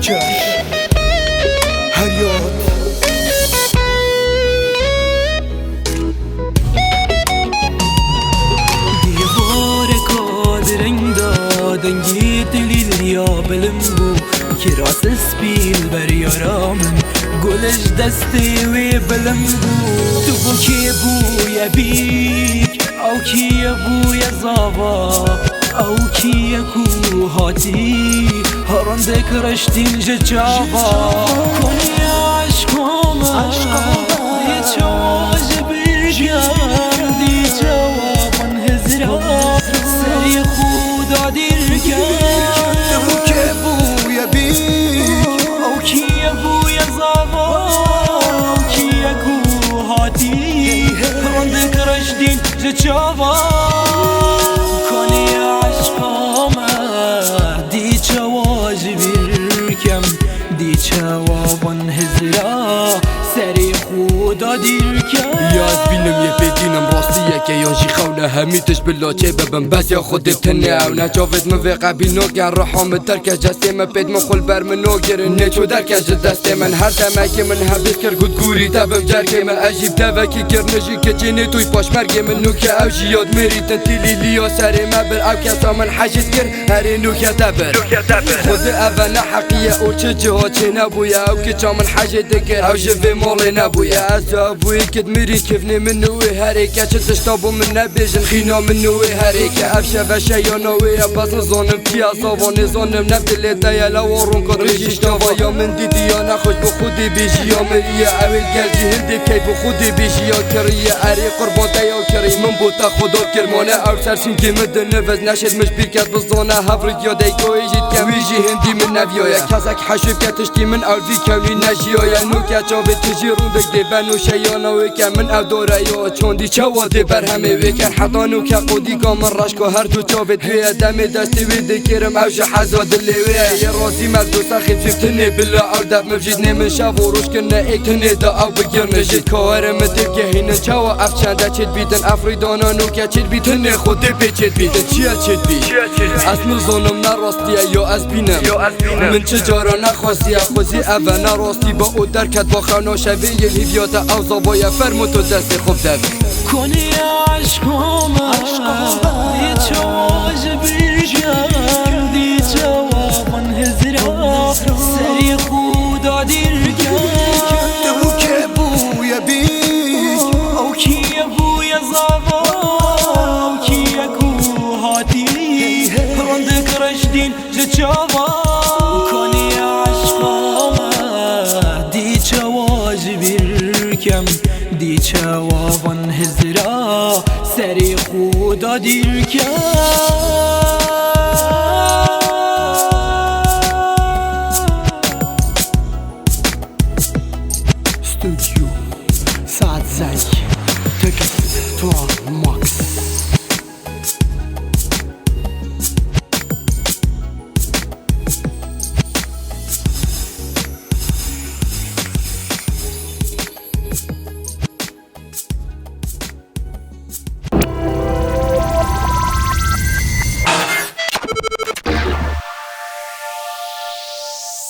بکر هر یاد دیوار کادرنگ دادنگی دلی دریا بلمبو کراس سپیل بر یارامن گلش دستی وی بلمبو تو بو کی بوی بیک او کی بوی زاوا او کی کو هاتی هران دکرشتین جچاوا کنی عشقام دی چواج برگم دی جوابن هزرا سری خودا دیرگم او که بوی بیک او کی بوی زاوا او کی کو هاتی هران دکرشتین جچاوا کنی عشقام دی چواج برگم دی چوابن هزرا سری خودا دیرگم یاد بینم یه بدینم راستیه که یاجی خونه همیتش بلا چه ببن بس یا خودت تنه او نجاوز من وقع بینو گر رحام ترک جسته من پید من خل بر منو گرنه چو درک دست من هر تمکی من حبیت کر گود گوری تبم جرگه من عجیب توکی کرنجی که چینه توی پاش مرگه من نوکه او جی یاد میری تنتیلی لیا سر مبر او کسا من حجز کر هر نوکه تبر خود اونا حقیه او چه جها چه نبویه او که چا من حجز دکر او جوه مال نبویه از ابوی کد میری کفنی من نوی هریکه چه تشتابو من نبیجن خینا من نوی هریکه افشه و شیانوی بس نزانم پیاسا و نزانم نبدل دیالا و رون کن ریشش تاوا یا من دیدی یا نخوش به خودی بیشی یا مریه اول گلجی هندی کی به خودی بیشی یا کریه اری قربان دیا کری من بوتا خدا کرمانه او سرسین که مدن نفذ نشد مش بیکت بزانه هفرد یا دیگوی جید که ویجی هندی من نبیایا کسک حشوب کتشتی من اوزی کونی نشیایا نوکه چاوه تجیرون دکده بنو شیانوی که من او دوره یا چوندی چواده بر همه وکن حتانو که قودی گامن رشکو هر دو چاوه دویه دم دستی ویده کرم اوش حزاد لیویه یه رازی مردو سخی تفتنه بلا او دف مفجید نمن شب و روش کنه ایتنه دا او بگیر نشید کارم تبگه هینن چوا افچنده چید بیدن افریدانانو که چید بیدن خود پیچید بیدن چیه چید بید از نزانم نراستیه یا از بینم من چجارا نخواستیه خوزی اوه نراستی با او درکت با خانا شوی یه لیویات او زبای فرمو تو دست خوب دوی کنی عشقام دی چواج برگم دی جوابن هزرا سری خودا دیرگم او که بوی بیک او کی بوی زاوا او کی کو هاتی هران دکرشتین جچاوا کنی عشقام دی چواج برگم دی چوابن هزرا سری خودا دیرگم استودیو ساعت زنگ تکس تو